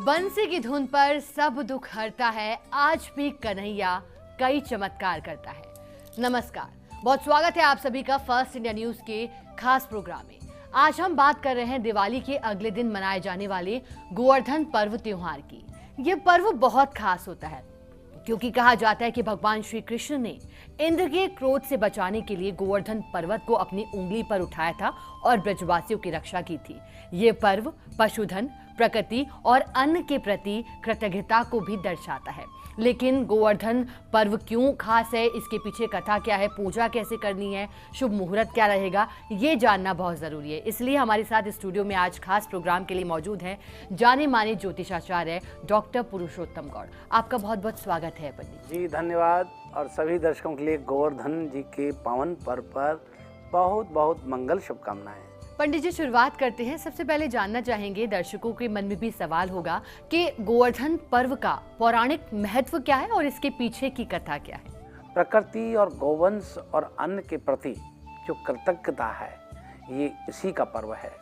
बंसी की धुन पर सब दुख हरता है, आज भी कन्हैया कई चमत्कार करता है। नमस्कार, बहुत स्वागत है आप सभी का फर्स्ट इंडिया न्यूज के खास प्रोग्राम में। आज हम बात कर रहे हैं दिवाली के अगले दिन मनाए जाने वाले गोवर्धन पर्व त्योहार की। ये पर्व बहुत खास होता है क्योंकि कहा जाता है कि भगवान श्री कृष्ण ने इंद्र के क्रोध से बचाने के लिए गोवर्धन पर्वत को अपनी उंगली पर उठाया था और ब्रजवासियों की रक्षा की थी। ये पर्व पशुधन, प्रकृति और अन्न के प्रति कृतज्ञता को भी दर्शाता है। लेकिन गोवर्धन पर्व क्यों खास है, इसके पीछे कथा क्या है, पूजा कैसे करनी है, शुभ मुहूर्त क्या रहेगा, ये जानना बहुत जरूरी है। इसलिए हमारे साथ स्टूडियो में आज खास प्रोग्राम के लिए मौजूद हैं जाने माने ज्योतिषाचार्य डॉक्टर पुरुषोत्तम गौड़। आपका बहुत बहुत स्वागत है पंडित जी। धन्यवाद। और सभी दर्शकों के लिए गोवर्धन जी के पावन पर्व पर बहुत बहुत मंगल शुभकामनाएं। पंडित जी, शुरुआत करते हैं। सबसे पहले जानना चाहेंगे, दर्शकों के मन में भी सवाल होगा कि गोवर्धन पर्व का पौराणिक महत्व क्या है और इसके पीछे की कथा क्या है। प्रकृति और गोवंश और अन्न के प्रति जो कृतज्ञता है, ये इसी का पर्व है।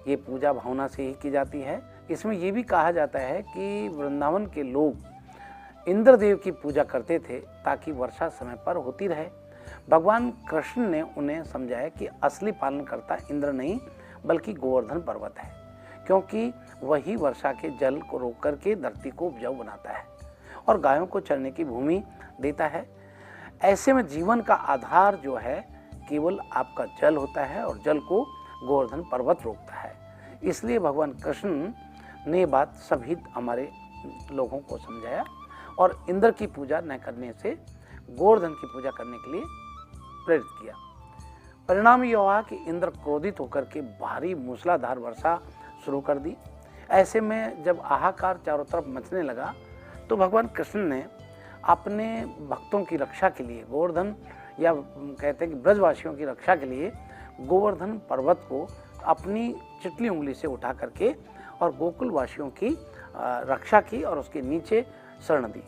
ये पूजा भावना से ही की जाती है। इसमें ये भी कहा जाता है कि वृंदावन के लोग इंद्रदेव की पूजा करते थे ताकि वर्षा समय पर होती रहे। भगवान कृष्ण ने उन्हें समझाया कि असली पालनकर्ता इंद्र नहीं बल्कि गोवर्धन पर्वत है, क्योंकि वही वर्षा के जल को रोक करके धरती को उपजाऊ बनाता है और गायों को चरने की भूमि देता है। ऐसे में जीवन का आधार जो है केवल आपका जल होता है और जल को गोवर्धन पर्वत रोकता है। इसलिए भगवान कृष्ण ने बात सभी हमारे लोगों को समझाया और इंद्र की पूजा न करने से गोवर्धन की पूजा करने के लिए प्रेरित किया। परिणाम यह हुआ कि इंद्र क्रोधित होकर के भारी मूसलाधार वर्षा शुरू कर दी। ऐसे में जब हाहाकार चारों तरफ मचने लगा तो भगवान कृष्ण ने अपने भक्तों की रक्षा के लिए गोवर्धन, या कहते हैं कि ब्रजवासियों की रक्षा के लिए गोवर्धन पर्वत को अपनी चिटली उंगली से उठा करके और गोकुल वासियों की रक्षा की और उसके नीचे शरण दी।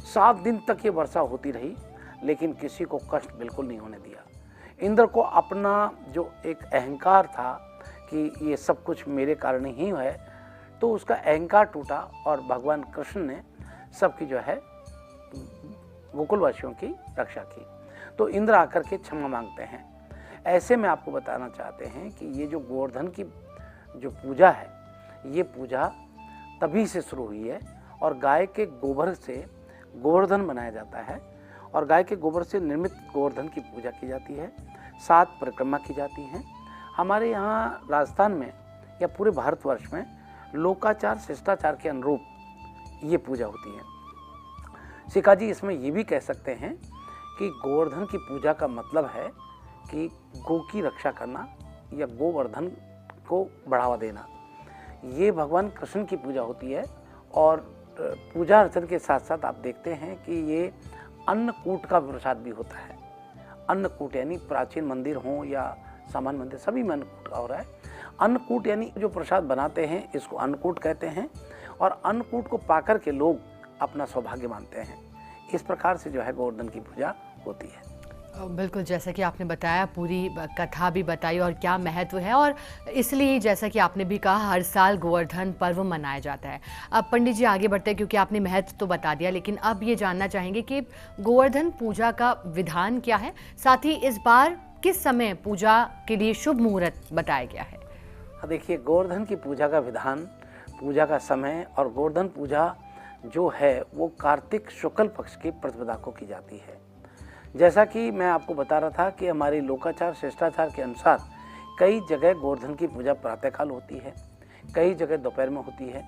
7 दिन तक ये वर्षा होती रही, लेकिन किसी को कष्ट बिल्कुल नहीं होने दिया। इंद्र को अपना जो एक अहंकार था कि ये सब कुछ मेरे कारण ही है, तो उसका अहंकार टूटा और भगवान कृष्ण ने सबकी जो है गोकुलवासियों की रक्षा की। तो इंद्र आकर के क्षमा मांगते हैं। ऐसे में आपको बताना चाहते हैं कि ये जो गोवर्धन की जो पूजा है, ये पूजा तभी से शुरू हुई है और गाय के गोबर से गोवर्धन बनाया जाता है और गाय के गोबर से निर्मित गोवर्धन की पूजा की जाती है। 7 परिक्रमा की जाती हैं। हमारे यहाँ राजस्थान में या पूरे भारतवर्ष में लोकाचार शिष्टाचार के अनुरूप ये पूजा होती है। शिखा जी, इसमें ये भी कह सकते हैं कि गोवर्धन की पूजा का मतलब है कि गो की रक्षा करना या गोवर्धन को बढ़ावा देना। ये भगवान कृष्ण की पूजा होती है और पूजा अर्चन के साथ साथ आप देखते हैं कि ये अन्नकूट का प्रसाद भी होता है। अन्नकूट यानी प्राचीन मंदिर हो या सामान्य मंदिर, सभी में अन्नकूट का हो रहा है। अन्नकूट यानी जो प्रसाद बनाते हैं इसको अन्नकूट कहते हैं और अन्नकूट को पाकर के लोग अपना सौभाग्य मानते हैं। इस प्रकार से जो है गोवर्धन की पूजा होती है। बिल्कुल, जैसा कि आपने बताया, पूरी कथा भी बताई और क्या महत्व है, और इसलिए जैसा कि आपने भी कहा हर साल गोवर्धन पर्व मनाया जाता है। अब पंडित जी आगे बढ़ते हैं क्योंकि आपने महत्व तो बता दिया, लेकिन अब ये जानना चाहेंगे कि गोवर्धन पूजा का विधान क्या है, साथ ही इस बार किस समय पूजा के लिए शुभ मुहूर्त बताया गया है। देखिए, गोवर्धन की पूजा का विधान, पूजा का समय और गोवर्धन पूजा जो है वो कार्तिक शुक्ल पक्ष की प्रतिपदा को की जाती है। जैसा कि मैं आपको बता रहा था कि हमारी लोकाचार शिष्टाचार के अनुसार कई जगह गोवर्धन की पूजा प्रातःकाल होती है, कई जगह दोपहर में होती है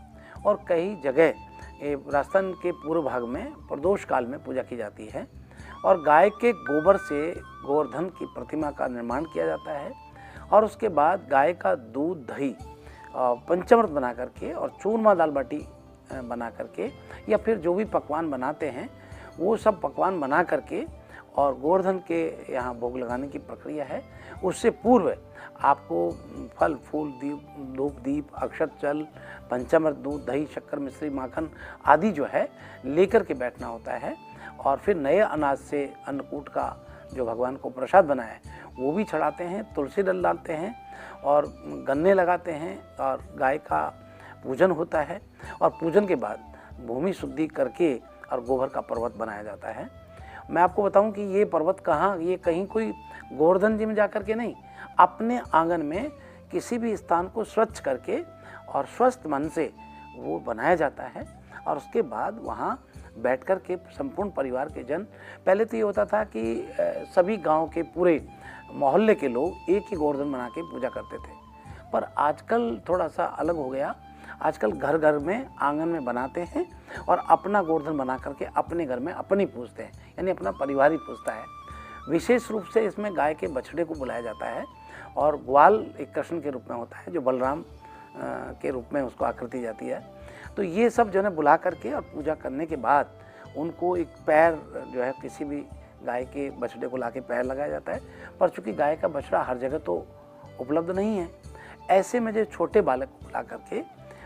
और कई जगह राजस्थान के पूर्व भाग में प्रदोष काल में पूजा की जाती है। और गाय के गोबर से गोवर्धन की प्रतिमा का निर्माण किया जाता है और उसके बाद गाय का दूध, दही, पंचामृत बना करके और चूरमा दाल बाटी बना करके या फिर जो भी पकवान बनाते हैं वो सब पकवान बना करके और गोवर्धन के यहाँ भोग लगाने की प्रक्रिया है। उससे पूर्व आपको फल फूल, धूप दीप, अक्षत जल, पंचामृत, दूध, दही, शक्कर, मिश्री, माखन आदि जो है लेकर के बैठना होता है और फिर नए अनाज से अन्नकूट का जो भगवान को प्रसाद बनाया है वो भी चढ़ाते हैं, तुलसी दल डालते हैं और गन्ने लगाते हैं और गाय का पूजन होता है और पूजन के बाद भूमि शुद्धि करके और गोबर का पर्वत बनाया जाता है। मैं आपको बताऊं कि ये पर्वत कहाँ, ये कहीं कोई गोवर्धन जी में जा कर के नहीं, अपने आंगन में किसी भी स्थान को स्वच्छ करके और स्वस्थ मन से वो बनाया जाता है। और उसके बाद वहाँ बैठ कर के संपूर्ण परिवार के जन, पहले तो ये होता था कि सभी गांव के पूरे मोहल्ले के लोग एक ही गोवर्धन बना के पूजा करते थे, पर आजकल थोड़ा सा अलग हो गया। आजकल घर घर में आंगन में बनाते हैं और अपना गोवर्धन बना करके अपने घर में अपनी पूजते हैं, यानी अपना परिवार ही पूजता है। विशेष रूप से इसमें गाय के बछड़े को बुलाया जाता है और ग्वाल एक कृष्ण के रूप में होता है, जो बलराम के रूप में उसको आकृति जाती है। तो ये सब जो है बुला करके और पूजा करने के बाद उनको एक पैर जो है किसी भी गाय के बछड़े को लाके पैर लगाया जाता है। पर चूंकि गाय का बछड़ा हर जगह तो उपलब्ध नहीं है, ऐसे में जो छोटे बालक को बुला करके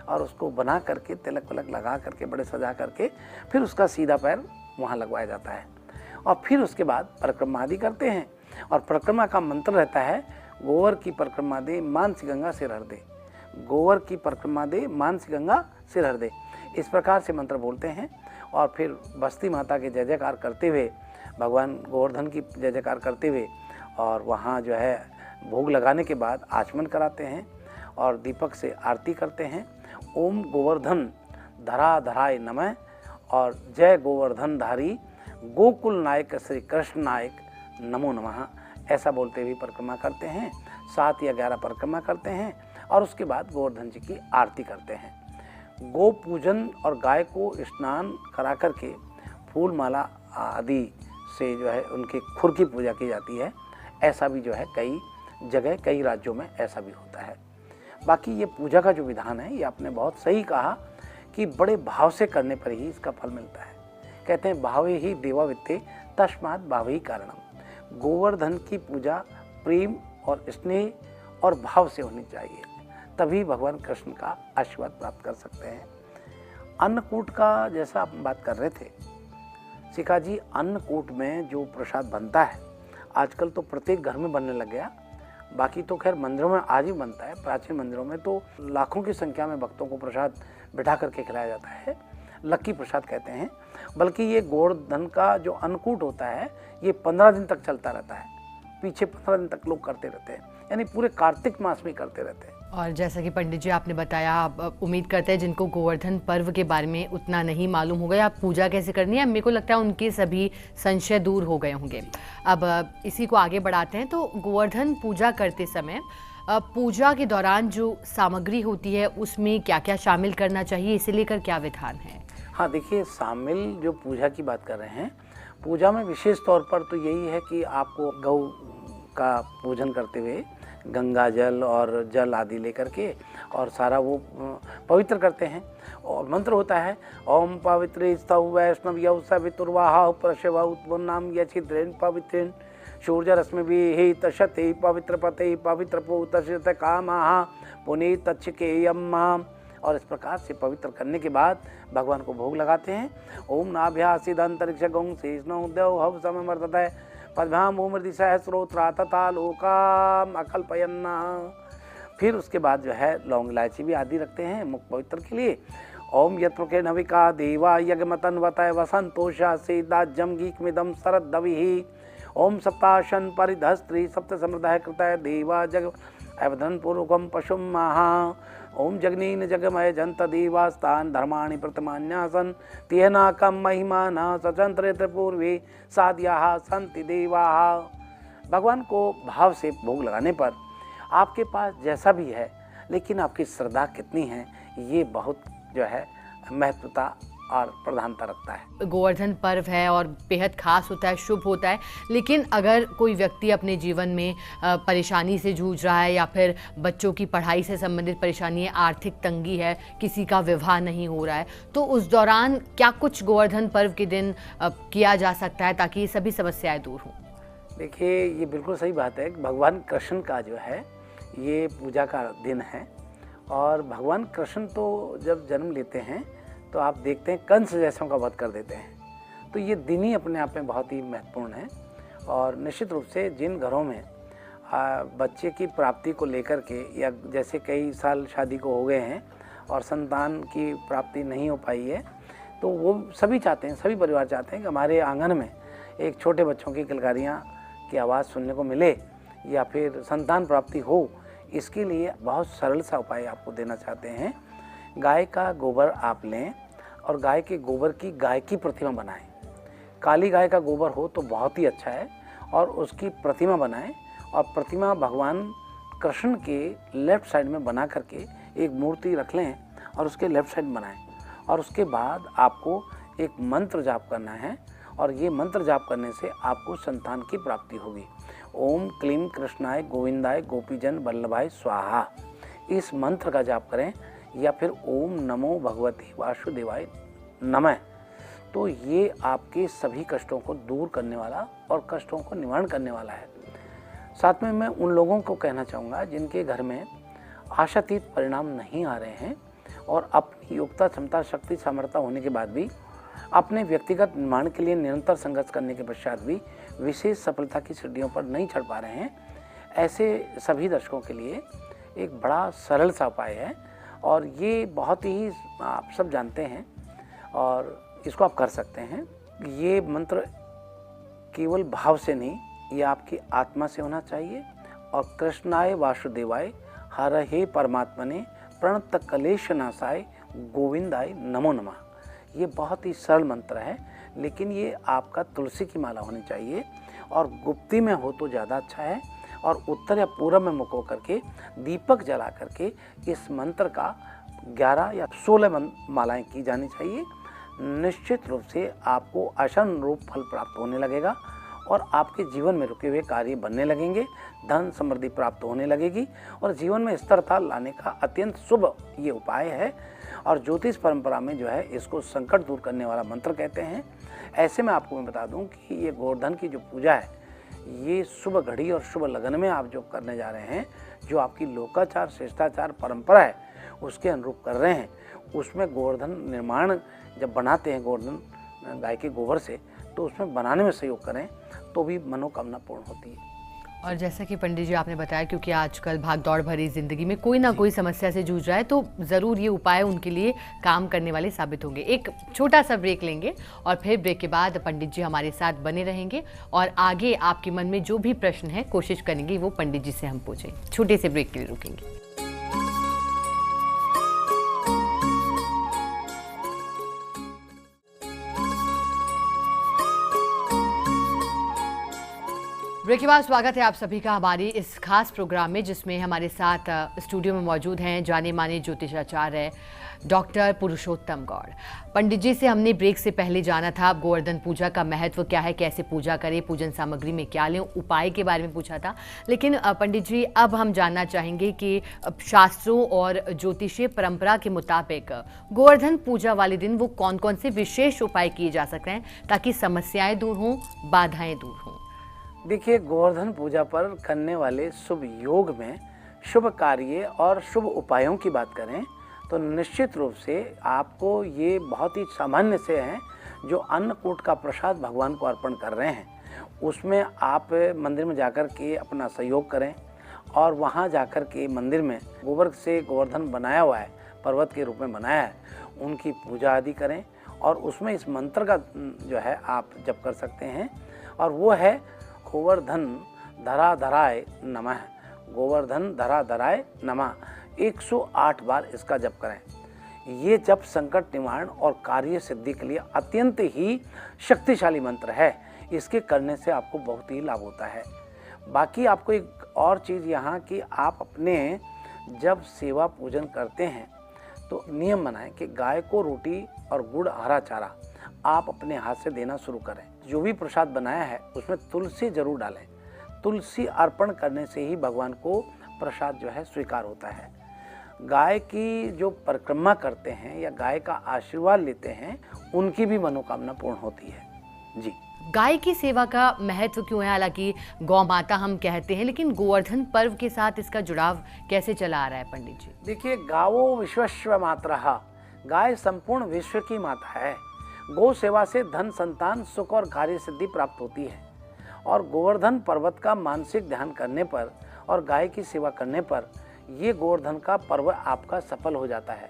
और उसको बना करके तिलक विलक लगा करके बड़े सजा करके फिर उसका सीधा पैर वहाँ लगवाया जाता है। और फिर उसके बाद परिक्रमा आदि करते हैं। और परिक्रमा का मंत्र रहता है, गोवर की परिक्रमा दे मानसी गंगा सिर हर दे, गोवर की परिक्रमा दे मानसी गंगा सिर हर दे। इस प्रकार से मंत्र बोलते हैं और फिर बस्ती माता के जय जयकार करते हुए, भगवान गोवर्धन की जय जयकार करते हुए और वहाँ जो है भोग लगाने के बाद आचमन कराते हैं और दीपक से आरती करते हैं। ओम गोवर्धन धरा धराय नमः और जय गोवर्धन धारी गोकुल नायक श्री कृष्ण नायक नमो नमः, ऐसा बोलते हुए परिक्रमा करते हैं। 7 या 11 परिक्रमा करते हैं और उसके बाद गोवर्धन जी की आरती करते हैं। गो पूजन और गाय को स्नान करा करके फूल माला आदि से जो है उनके खुर की पूजा की जाती है। ऐसा भी जो है कई जगह कई राज्यों में ऐसा भी होता है। बाकी ये पूजा का जो विधान है, ये आपने बहुत सही कहा कि बड़े भाव से करने पर ही इसका फल मिलता है। कहते हैं भावे ही देवा वित्ते तस्मात् भावे ही कारणम। गोवर्धन की पूजा प्रेम और स्नेह और भाव से होनी चाहिए, तभी भगवान कृष्ण का आशीर्वाद प्राप्त कर सकते हैं। अन्नकूट का जैसा आप बात कर रहे थे शिखा जी, अन्नकूट में जो प्रसाद बनता है आजकल तो प्रत्येक घर में बनने लग गया। बाकी तो खैर मंदिरों में आज ही बनता है। प्राचीन मंदिरों में तो लाखों की संख्या में भक्तों को प्रसाद बिठा करके खिलाया जाता है, लक्की प्रसाद कहते हैं। बल्कि ये गोवर्धन का जो अन्नकूट होता है ये 15 दिन तक चलता रहता है। पीछे 15 दिन तक लोग करते रहते हैं, यानी पूरे कार्तिक मास में करते रहते हैं। और जैसा कि पंडित जी आपने बताया, आप उम्मीद करते हैं जिनको गोवर्धन पर्व के बारे में उतना नहीं मालूम होगा या पूजा कैसे करनी है, मेरे को लगता है उनके सभी संशय दूर हो गए होंगे। अब इसी को आगे बढ़ाते हैं। तो गोवर्धन पूजा करते समय पूजा के दौरान जो सामग्री होती है उसमें क्या क्या शामिल करना चाहिए, इसे लेकर क्या विधान है? हाँ देखिए, शामिल जो पूजा की बात कर रहे हैं, पूजा में विशेष तौर पर तो यही है कि आपको गौ का पूजन करते हुए गंगा जल और जल आदि लेकर के और सारा वो पवित्र करते हैं। और मंत्र होता है, ओम पवित्र स्तव वैष्णव यौ सवितुर्वाहा प्रशव उत्पन्नाम यचिद्रेन पवित्रेन सूर्य रश्मि भी तशते पवित्र पते पवित्र पूतशत कामहा पुनीत तच्छकेयम्मा। और इस प्रकार से पवित्र करने के बाद भगवान को भोग लगाते हैं। ओम नाभ्यासिद अंतरिक्ष गौं शेषनो देव हव समवर्तते पद्भाम उमृति सहस्रोत्रा तथा लोकाम अकल्पयन्ना। फिर उसके बाद जो है लौंग इलायची भी आदि रखते हैं मुख पवित्र के लिए। ओम यत्र के नविका देवा यज्ञमतन वतय वसंतोषा से दाज्यम गीकमिदम शरद दविहि। ओम सप्ताशन परिधस्त्री सप्त समृद्ध कृतय देवा जग अवधन पूर्वकम पशुम महा। ओम जगनीन जगमय जंत देवास्तान धर्माणि प्रतमान्यासन तेना कम महिमाना सचंत्र पूर्वे साध्या संति देवा। भगवान को भाव से भोग लगाने पर आपके पास जैसा भी है, लेकिन आपकी श्रद्धा कितनी है ये बहुत जो है महत्वता और प्रधानता रखता है। गोवर्धन पर्व है और बेहद खास होता है, शुभ होता है, लेकिन अगर कोई व्यक्ति अपने जीवन में परेशानी से जूझ रहा है या फिर बच्चों की पढ़ाई से संबंधित परेशानी है, आर्थिक तंगी है, किसी का विवाह नहीं हो रहा है, तो उस दौरान क्या कुछ गोवर्धन पर्व के दिन किया जा सकता है ताकि ये सभी समस्याएं दूर हों? देखिए, ये बिल्कुल सही बात है। भगवान कृष्ण का जो है ये पूजा का दिन है और भगवान कृष्ण तो जब जन्म लेते हैं तो आप देखते हैं कंस जैसों का वध कर देते हैं। तो ये दिन ही अपने आप में बहुत ही महत्वपूर्ण है। और निश्चित रूप से जिन घरों में बच्चे की प्राप्ति को लेकर के या जैसे कई साल शादी को हो गए हैं और संतान की प्राप्ति नहीं हो पाई है, तो वो सभी चाहते हैं, सभी परिवार चाहते हैं कि हमारे आंगन में एक छोटे बच्चों की किलकारियाँ की आवाज़ सुनने को मिले या फिर संतान प्राप्ति हो। इसके लिए बहुत सरल सा उपाय आपको देना चाहते हैं। गाय का गोबर आप लें और गाय के गोबर की गाय की प्रतिमा बनाएं। काली गाय का गोबर हो तो बहुत ही अच्छा है, और उसकी प्रतिमा बनाएं और प्रतिमा भगवान कृष्ण के लेफ्ट साइड में बना करके एक मूर्ति रख लें और उसके लेफ्ट साइड बनाएं। और उसके बाद आपको एक मंत्र जाप करना है, और ये मंत्र जाप करने से आपको संतान की प्राप्ति होगी। ओम क्लीम कृष्णाय गोविंदाय गोपीजन वल्लभाय स्वाहा, इस मंत्र का जाप करें, या फिर ओम नमो भगवती वासुदेवाय नमः। तो ये आपके सभी कष्टों को दूर करने वाला और कष्टों को निवारण करने वाला है। साथ में मैं उन लोगों को कहना चाहूँगा जिनके घर में आशातीत परिणाम नहीं आ रहे हैं और अपनी योग्यता, क्षमता, शक्ति, सामर्थ्य होने के बाद भी अपने व्यक्तिगत निर्माण के लिए निरंतर संघर्ष करने के पश्चात भी विशेष सफलता की सीढ़ियों पर नहीं चढ़ पा रहे हैं, ऐसे सभी दर्शकों के लिए एक बड़ा सरल सा उपाय है, और ये बहुत ही आप सब जानते हैं और इसको आप कर सकते हैं। ये मंत्र केवल भाव से नहीं, ये आपकी आत्मा से होना चाहिए। और कृष्णाय वासुदेवाय हरहे परमात्मने प्रणत कलेश नाशाय गोविंदाय नमो नमः। ये बहुत ही सरल मंत्र है, लेकिन ये आपका तुलसी की माला होनी चाहिए, और गुप्ती में हो तो ज़्यादा अच्छा है, और उत्तर या पूर्व में मुख होकर के दीपक जला करके इस मंत्र का 11 या 16 मालाएं की जानी चाहिए। निश्चित रूप से आपको आशानुरूप फल प्राप्त होने लगेगा, और आपके जीवन में रुके हुए कार्य बनने लगेंगे, धन समृद्धि प्राप्त होने लगेगी, और जीवन में स्थिरता लाने का अत्यंत शुभ ये उपाय है। और ज्योतिष परंपरा में जो है इसको संकट दूर करने वाला मंत्र कहते हैं। ऐसे में आपको मैं बता दूं कि ये गोवर्धन की जो पूजा है, ये शुभ घड़ी और शुभ लगन में आप जो करने जा रहे हैं, जो आपकी लोकाचार, शिष्टाचार, परंपरा है उसके अनुरूप कर रहे हैं, उसमें गोवर्धन निर्माण जब बनाते हैं गोवर्धन गाय के गोबर से, तो उसमें बनाने में सहयोग करें तो भी मनोकामना पूर्ण होती है। और जैसा कि पंडित जी आपने बताया, क्योंकि आजकल भागदौड़ भरी जिंदगी में कोई ना कोई समस्या से जूझ रहा है, तो ज़रूर ये उपाय उनके लिए काम करने वाले साबित होंगे। एक छोटा सा ब्रेक लेंगे और फिर ब्रेक के बाद पंडित जी हमारे साथ बने रहेंगे, और आगे आपके मन में जो भी प्रश्न है कोशिश करेंगे वो पंडित जी से हम पूछें। छोटे से ब्रेक के लिए रुकेंगे। ब्रेक के बाद स्वागत है आप सभी का हमारी इस खास प्रोग्राम में, जिसमें हमारे साथ स्टूडियो में मौजूद हैं जाने माने ज्योतिषाचार्य डॉक्टर पुरुषोत्तम गौड़। पंडित जी से हमने ब्रेक से पहले जाना था गोवर्धन पूजा का महत्व क्या है, कैसे पूजा करें, पूजन सामग्री में क्या लें, उपाय के बारे में पूछा था। लेकिन पंडित जी अब हम जानना चाहेंगे कि शास्त्रों और ज्योतिषीय परंपरा के मुताबिक गोवर्धन पूजा वाले दिन वो कौन कौन से विशेष उपाय किए जा सकते हैं ताकि समस्याएं दूर हों, बाधाएं दूर हों। देखिए, गोवर्धन पूजा पर करने वाले शुभ योग में शुभ कार्य और शुभ उपायों की बात करें तो निश्चित रूप से आपको ये बहुत ही सामान्य से हैं, जो अन्नकूट का प्रसाद भगवान को अर्पण कर रहे हैं, उसमें आप मंदिर में जाकर के अपना सहयोग करें, और वहाँ जाकर के मंदिर में गोबर से गोवर्धन बनाया हुआ है, पर्वत के रूप में बनाया है, उनकी पूजा आदि करें, और उसमें इस मंत्र का जो है आप जप कर सकते हैं, और वो है गोवर्धन धरा धराय नमः। गोवर्धन धरा धराय नमः 108 बार इसका जप करें। ये जप संकट निवारण और कार्य सिद्धि के लिए अत्यंत ही शक्तिशाली मंत्र है। इसके करने से आपको बहुत ही लाभ होता है। बाकी आपको एक और चीज़ यहाँ कि आप अपने जब सेवा पूजन करते हैं तो नियम बनाएं कि गाय को रोटी और गुड़, हरा चारा आप अपने हाथ से देना शुरू करें। जो भी प्रसाद बनाया है उसमें तुलसी जरूर डालें। तुलसी अर्पण करने से ही भगवान को प्रसाद जो है स्वीकार होता है। गाय की जो परिक्रमा करते हैं या गाय का आशीर्वाद लेते हैं, उनकी भी मनोकामना पूर्ण होती है। जी, गाय की सेवा का महत्व क्यों है? हालांकि गौ माता हम कहते हैं, लेकिन गोवर्धन पर्व के साथ इसका जुड़ाव कैसे चला आ रहा है पंडित जी? देखिए, गावो विश्वस्व मातरः, गाय संपूर्ण विश्व की माता है। गौ सेवा से धन, संतान, सुख और कार्य सिद्धि प्राप्त होती है, और गोवर्धन पर्वत का मानसिक ध्यान करने पर और गाय की सेवा करने पर ये गोवर्धन का पर्व आपका सफल हो जाता है।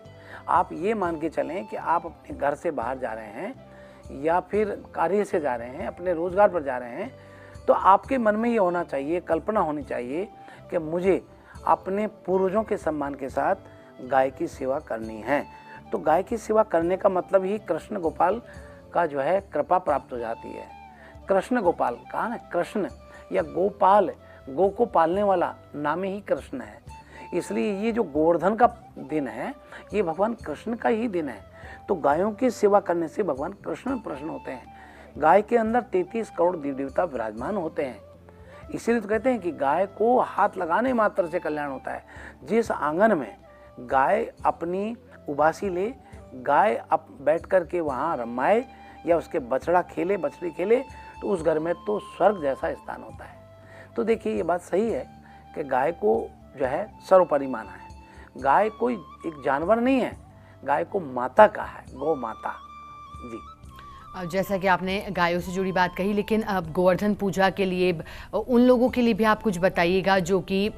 आप ये मान के चलें कि आप अपने घर से बाहर जा रहे हैं या फिर कार्य से जा रहे हैं, अपने रोजगार पर जा रहे हैं, तो आपके मन में ये होना चाहिए, कल्पना होनी चाहिए कि मुझे अपने पूर्वजों के सम्मान के साथ गाय की सेवा करनी है। तो गाय की सेवा करने का मतलब ही कृष्ण गोपाल का जो है कृपा प्राप्त हो जाती है। कृष्ण गोपाल कहा ना, कृष्ण या गोपाल, गो को पालने वाला नाम ही कृष्ण है। इसलिए ये जो गोवर्धन का दिन है ये भगवान कृष्ण का ही दिन है। तो गायों की सेवा करने से भगवान कृष्ण प्रसन्न होते हैं। गाय के अंदर 33 करोड़ देवी देवता विराजमान होते हैं। इसीलिए तो कहते हैं कि गाय को हाथ लगाने मात्र से कल्याण होता है। जिस आंगन में गाय अपनी उबासी ले, गाय अब बैठ कर के वहाँ रमाए या उसके बछड़ा खेले, बछड़ी खेले, तो उस घर में तो स्वर्ग जैसा स्थान होता है। तो देखिए ये बात सही है कि गाय को जो है सर्वोपरि माना है। गाय कोई एक जानवर नहीं है, गाय को माता कहा है, गौ माता जी। जैसा कि आपने गायों से जुड़ी बात कही, लेकिन अब गोवर्धन पूजा के लिए उन लोगों के लिए भी आप कुछ बताइएगा जो कि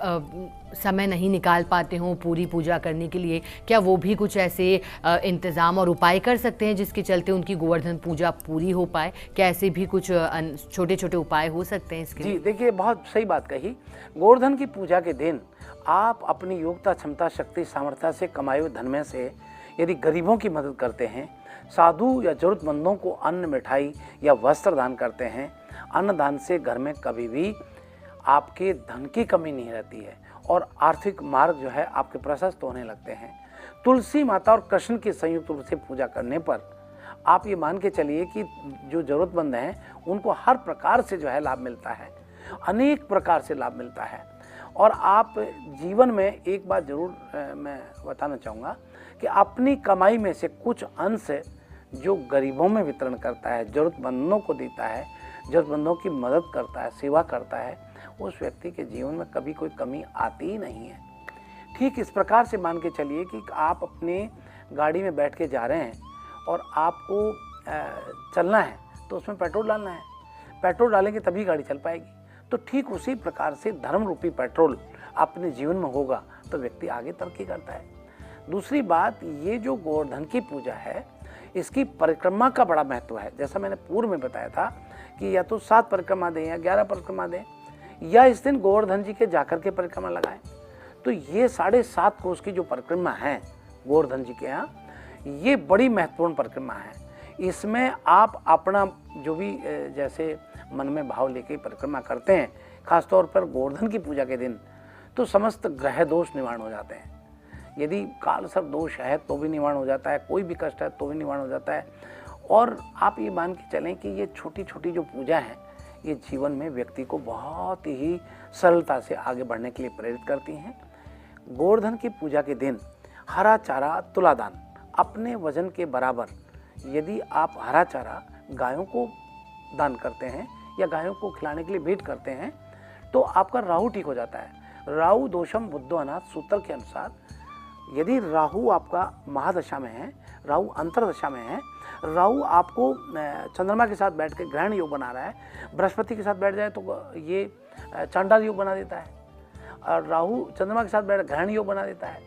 समय नहीं निकाल पाते हों पूरी पूजा करने के लिए। क्या वो भी कुछ ऐसे इंतज़ाम और उपाय कर सकते हैं जिसके चलते उनकी गोवर्धन पूजा पूरी हो पाए? क्या ऐसे भी कुछ छोटे छोटे उपाय हो सकते हैं इसके लिए? जी देखिए, बहुत सही बात कही। गोवर्धन की पूजा के दिन आप अपनी योग्यता, क्षमता, शक्ति, सामर्थ्य से कमाए हुए धन में से यदि गरीबों की मदद करते हैं, साधु या जरूरतमंदों को अन्न, मिठाई या वस्त्र दान करते हैं, अन्नदान से घर में कभी भी आपके धन की कमी नहीं रहती है और आर्थिक मार्ग जो है आपके प्रशस्त होने लगते हैं। तुलसी माता और कृष्ण की संयुक्त रूप से पूजा करने पर आप ये मान के चलिए कि जो जरूरतमंद हैं उनको हर प्रकार से जो है लाभ मिलता है, अनेक प्रकार से लाभ मिलता है। और आप जीवन में एक बात जरूर मैं बताना चाहूँगा कि अपनी कमाई में से कुछ अंश जो गरीबों में वितरण करता है, ज़रूरतमंदों को देता है, ज़रूरतमंदों की मदद करता है, सेवा करता है, उस व्यक्ति के जीवन में कभी कोई कमी आती ही नहीं है। ठीक इस प्रकार से मान के चलिए कि आप अपने गाड़ी में बैठ के जा रहे हैं और आपको चलना है तो उसमें पेट्रोल डालना है, पेट्रोल डालेंगे तभी गाड़ी चल पाएगी। तो ठीक उसी प्रकार से धर्म रूपी पेट्रोल अपने जीवन में होगा तो व्यक्ति आगे तरक्की करता है। दूसरी बात, ये जो गोवर्धन की पूजा है इसकी परिक्रमा का बड़ा महत्व है। जैसा मैंने पूर्व में बताया था कि या तो 7 परिक्रमा दें या 11 परिक्रमा दें या इस दिन गोवर्धन जी के जाकर के परिक्रमा लगाएं। तो ये 7.5 कोस की जो परिक्रमा है गोवर्धन जी के यहाँ, ये बड़ी महत्वपूर्ण परिक्रमा है। इसमें आप अपना जो भी जैसे मन में भाव लेके परिक्रमा करते हैं, खासतौर पर गोवर्धन की पूजा के दिन, तो समस्त ग्रह दोष निवारण हो जाते हैं। यदि काल सर्प दोष है तो भी निवारण हो जाता है, कोई भी कष्ट है तो भी निवारण हो जाता है। और आप ये मान के चलें कि ये छोटी छोटी जो पूजा है ये जीवन में व्यक्ति को बहुत ही सरलता से आगे बढ़ने के लिए प्रेरित करती हैं। गोवर्धन की पूजा के दिन हरा चारा तुलादान, अपने वजन के बराबर यदि आप हरा चारा गायों को दान करते हैं या गायों को खिलाने के लिए भेंट करते हैं तो आपका राहु ठीक हो जाता है। राहु दोषम बुद्धो अनाथ सूत्र के अनुसार यदि राहु आपका महादशा में है, राहु अंतरदशा में है, राहु आपको चंद्रमा के साथ बैठ के ग्रहण योग बना रहा है, बृहस्पति के साथ बैठ जाए तो ये चांडाल योग बना देता है, और राहु चंद्रमा के साथ बैठ ग्रहण योग बना देता है।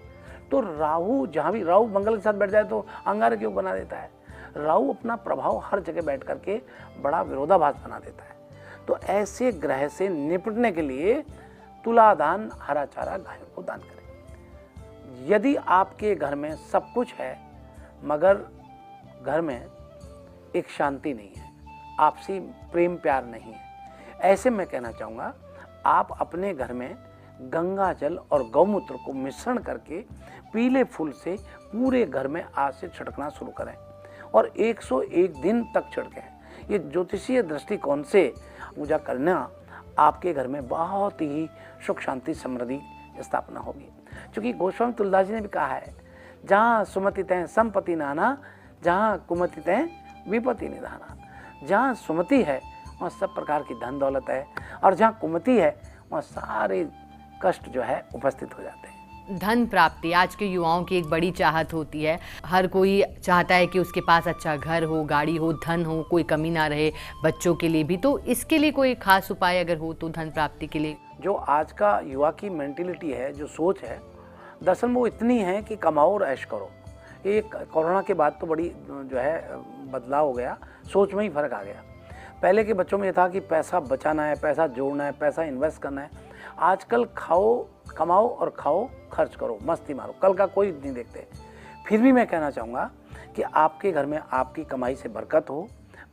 तो राहु जहाँ भी, राहु मंगल के साथ बैठ जाए तो अंगारक योग बना देता है। राहु अपना प्रभाव हर जगह बैठ करके बड़ा विरोधाभास बना देता है। तो ऐसे ग्रह से निपटने के लिए तुलादान, हरा चारा गायों को दान करें। यदि आपके घर में सब कुछ है मगर घर में एक शांति नहीं है, आपसी प्रेम प्यार नहीं है, ऐसे में कहना चाहूँगा आप अपने घर में गंगा जल और गौमूत्र को मिश्रण करके पीले फूल से पूरे घर में आज से छिड़कना शुरू करें और 101 दिन तक छिड़कें। ये ज्योतिषीय दृष्टिकोण से पूजा करना आपके घर में बहुत ही सुख शांति समृद्धि स्थापना होगी। क्योंकि गोस्वामी तुलसीदास जी ने भी कहा है, जहाँ सुमति तय संपत्ति नाना, जहाँ कुमति तय विपत्ति निधाना। जहाँ सुमति है वहाँ सब प्रकार की धन दौलत है और जहाँ कुमति है वहाँ सारे कष्ट जो है उपस्थित हो जाते हैं। धन प्राप्ति आज के युवाओं की एक बड़ी चाहत होती है। हर कोई चाहता है कि उसके पास अच्छा घर हो, गाड़ी हो, धन हो, कोई कमी ना रहे, बच्चों के लिए भी। तो इसके लिए कोई खास उपाय अगर हो तो धन प्राप्ति के लिए? जो आज का युवा की मेंटेलिटी है, जो सोच है, दरअसल वो इतनी है कि कमाओ और ऐश करो। ये कोरोना के बाद तो बड़ी जो है बदलाव हो गया, सोच में ही फ़र्क आ गया। पहले के बच्चों में ये था कि पैसा बचाना है, पैसा जोड़ना है, पैसा इन्वेस्ट करना है। आजकल खाओ, कमाओ और खाओ, खर्च करो, मस्ती मारो, कल का कोई नहीं देखते। फिर भी मैं कहना चाहूँगा कि आपके घर में आपकी कमाई से बरकत हो,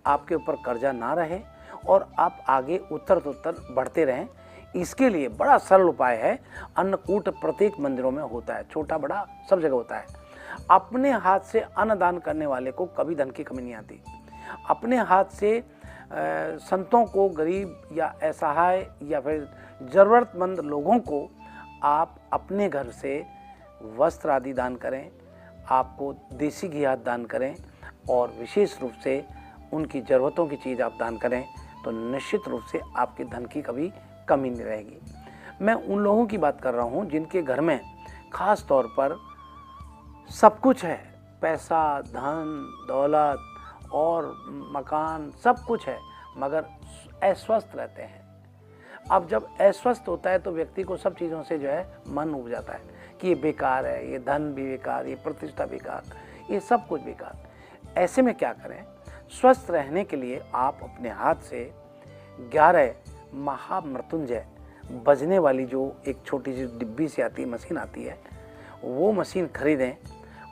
आपके ऊपर कर्जा ना रहे और आप आगे उत्तर बढ़ते रहें। इसके लिए बड़ा सरल उपाय है। अन्नकूट प्रत्येक मंदिरों में होता है, छोटा बड़ा सब जगह होता है। अपने हाथ से अन्नदान करने वाले को कभी धन की कमी नहीं आती। अपने हाथ से संतों को, गरीब या असहाय या फिर ज़रूरतमंद लोगों को आप अपने घर से वस्त्र आदि दान करें, आपको देसी घी दान करें और विशेष रूप से उनकी ज़रूरतों की चीज़ आप दान करें तो निश्चित रूप से आपके धन की कभी कमी नहीं रहेगी। मैं उन लोगों की बात कर रहा हूँ जिनके घर में ख़ास तौर पर सब कुछ है, पैसा, धन, दौलत और मकान सब कुछ है, मगर अस्वस्थ रहते हैं। अब जब अस्वस्थ होता है तो व्यक्ति को सब चीज़ों से जो है मन उब जाता है कि ये बेकार है, ये धन भी बेकार, ये प्रतिष्ठा बेकार, ये सब कुछ बेकार। ऐसे में क्या करें? स्वस्थ रहने के लिए आप अपने हाथ से 11 महामृत्युंजय बजने वाली जो एक छोटी सी डिब्बी से आती है, मशीन आती है, वो मशीन खरीदें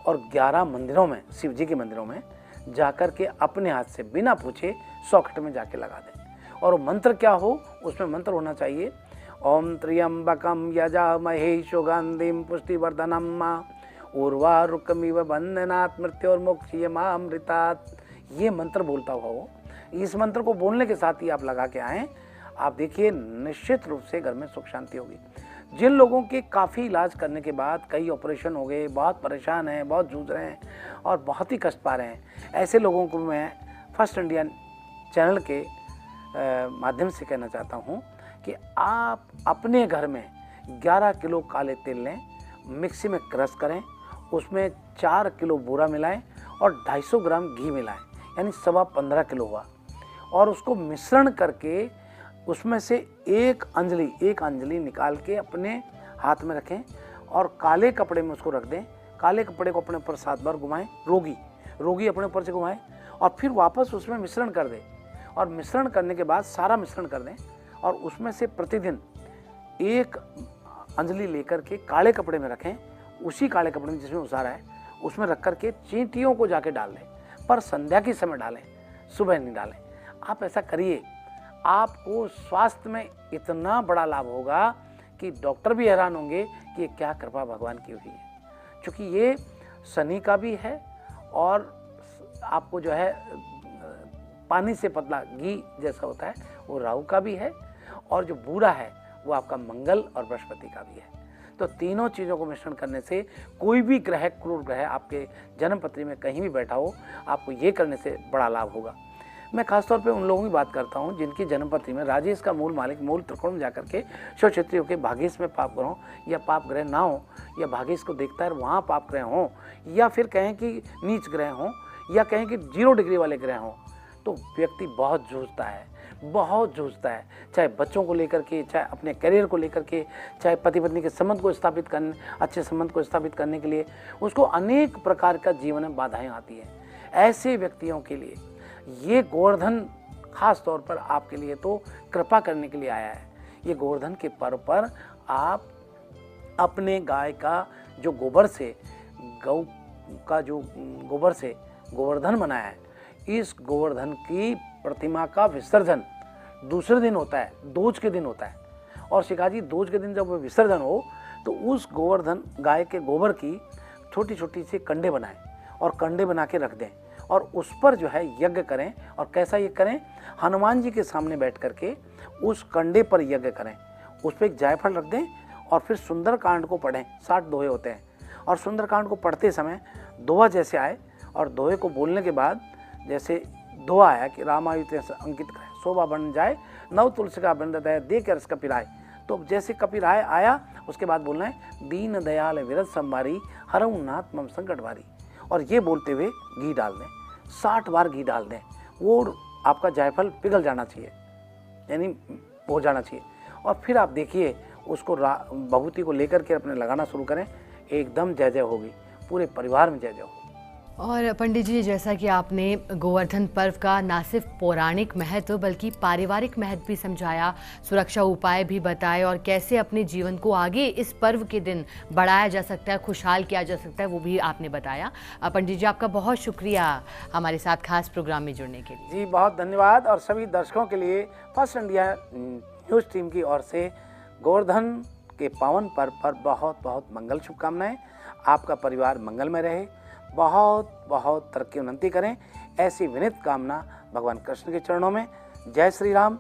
और 11 मंदिरों में, शिव जी के मंदिरों में जाकर के अपने हाथ से बिना पूछे सॉकेट में जाके लगा दें। और मंत्र क्या हो? उसमें मंत्र होना चाहिए ओम त्र्यंबकम यजामहे सुगंधिम पुष्टिवर्धनम उर्वारुकमिव बंधनात् मृत्योर्मुक्षयमामृतात्। ये मंत्र बोलता हुआ हो, इस मंत्र को बोलने के साथ ही आप लगा के आएँ, आप देखिए निश्चित रूप से घर में सुख शांति होगी। जिन लोगों के काफ़ी इलाज करने के बाद कई ऑपरेशन हो गए, बहुत परेशान हैं, बहुत जूझ रहे हैं और बहुत ही कष्ट पा रहे हैं, ऐसे लोगों को मैं फर्स्ट इंडिया चैनल के माध्यम से कहना चाहता हूं कि आप अपने घर में 11 किलो काले तिल लें, मिक्सी में क्रश करें, उसमें 4 किलो बूरा मिलाएं और 250 ग्राम घी मिलाएं, यानी 15.25 किलो हुआ। और उसको मिश्रण करके उसमें से एक अंजलि निकाल के अपने हाथ में रखें और काले कपड़े में उसको रख दें। काले कपड़े को अपने ऊपर 7 बार घुमाएं, रोगी अपने ऊपर से घुमाएं और फिर वापस उसमें मिश्रण कर दें। और मिश्रण करने के बाद सारा मिश्रण कर दें और उसमें से प्रतिदिन एक अंजलि लेकर के काले कपड़े में रखें। उसी काले कपड़े में जिसमें उसारा है उसमें रख कर के चींटियों को जाके डाल दें, पर संध्या के समय डालें, सुबह नहीं डालें। आप ऐसा करिए, आपको स्वास्थ्य में इतना बड़ा लाभ होगा कि डॉक्टर भी हैरान होंगे कि ये क्या कृपा भगवान की हुई है। क्योंकि ये शनि का भी है और आपको जो है पानी से पतला घी जैसा होता है वो राहु का भी है और जो बूरा है वो आपका मंगल और बृहस्पति का भी है। तो तीनों चीज़ों को मिश्रण करने से कोई भी ग्रह, क्रूर ग्रह आपके जन्म पत्री में कहीं भी बैठा हो, आपको ये करने से बड़ा लाभ होगा। मैं खासतौर पे उन लोगों की बात करता हूँ जिनकी जन्मपत्री में राजेश का मूल मालिक मूल त्रिकोण में जाकर के शिव क्षेत्रियों के भाग्येश में पाप ग्रह या पाप ग्रह ना हो, या भाग्येश को देखता है वहाँ पाप ग्रह हों, या फिर कहें कि नीच ग्रह हों, या कहें कि 0 डिग्री वाले ग्रह हों, तो व्यक्ति बहुत जूझता है, चाहे बच्चों को लेकर के, चाहे अपने करियर को लेकर के, चाहे पति पत्नी के संबंध को स्थापित करने, अच्छे संबंध को स्थापित करने के लिए उसको अनेक प्रकार का जीवन में बाधाएं आती हैं। ऐसे व्यक्तियों के लिए ये गोवर्धन खास तौर पर आपके लिए तो कृपा करने के लिए आया है। ये गोवर्धन के पर्व पर आप अपने गाय का जो गोबर से, गौ का जो गोबर से गोवर्धन बनाया है, इस गोवर्धन की प्रतिमा का विसर्जन दूसरे दिन होता है, दोज के दिन होता है। और शिखा जी, दोज के दिन जब विसर्जन हो तो उस गोवर्धन गाय के गोबर की छोटी छोटी सी कंडे बनाएं और कंडे बना के रख दें और उस पर जो है यज्ञ करें। और कैसा यज्ञ करें? हनुमान जी के सामने बैठ करके उस कंडे पर यज्ञ करें, उस पर एक जायफल रख दें और फिर सुंदरकांड को पढ़ें। 60 दोहे होते हैं और सुंदरकांड को पढ़ते समय दोहा जैसे आए और दोहे को बोलने के बाद जैसे दोहा आया कि रामायुत अंकित करे शोभा बन जाए, नव तुलसी का बंद दया दे के रस कपिराय, तो जैसे कपिराय आया उसके बाद बोलना है दीन दयाल विरत संवारी हरऊ नाथ मम संकट वारी। और ये बोलते हुए घी डाल दें, 60 बार घी डाल दें। वो आपका जायफल पिघल जाना चाहिए, यानी हो जाना चाहिए। और फिर आप देखिए उसको भभूति को लेकर के अपने लगाना शुरू करें, एकदम जय जय होगी, पूरे परिवार में जय जय होगी। और पंडित जी, जैसा कि आपने गोवर्धन पर्व का न सिर्फ पौराणिक महत्व बल्कि पारिवारिक महत्व भी समझाया, सुरक्षा उपाय भी बताए और कैसे अपने जीवन को आगे इस पर्व के दिन बढ़ाया जा सकता है, खुशहाल किया जा सकता है, वो भी आपने बताया। पंडित जी, आपका बहुत शुक्रिया हमारे साथ खास प्रोग्राम में जुड़ने के लिए। जी बहुत धन्यवाद। और सभी दर्शकों के लिए फर्स्ट इंडिया न्यूज़ टीम की ओर से गोवर्धन के पावन पर्व पर बहुत बहुत मंगल शुभकामनाएं। आपका परिवार मंगलमय रहे, बहुत बहुत तरक्की उन्नति करें, ऐसी विनीत कामना भगवान कृष्ण के चरणों में। जय श्री राम,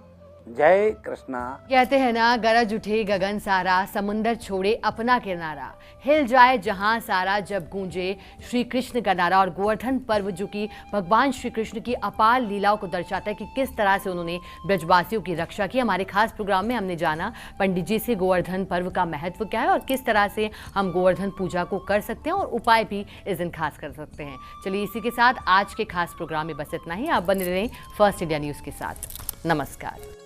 जय कृष्णा। कहते हैं ना, गरज उठे गगन सारा, समुंदर छोड़े अपना किनारा, हिल जाए जहां सारा जब गूंजे श्री कृष्ण का नारा। और गोवर्धन पर्व जो कि भगवान श्री कृष्ण की अपार लीलाओं को दर्शाता है कि किस तरह से उन्होंने ब्रजवासियों की रक्षा की। हमारे खास प्रोग्राम में हमने जाना पंडित जी से गोवर्धन पर्व का महत्व क्या है और किस तरह से हम गोवर्धन पूजा को कर सकते हैं और उपाय भी इस दिन खास कर सकते हैं। चलिए, इसी के साथ आज के खास प्रोग्राम में बस इतना ही। आप बने रहें फर्स्ट इंडिया न्यूज़ के साथ। नमस्कार।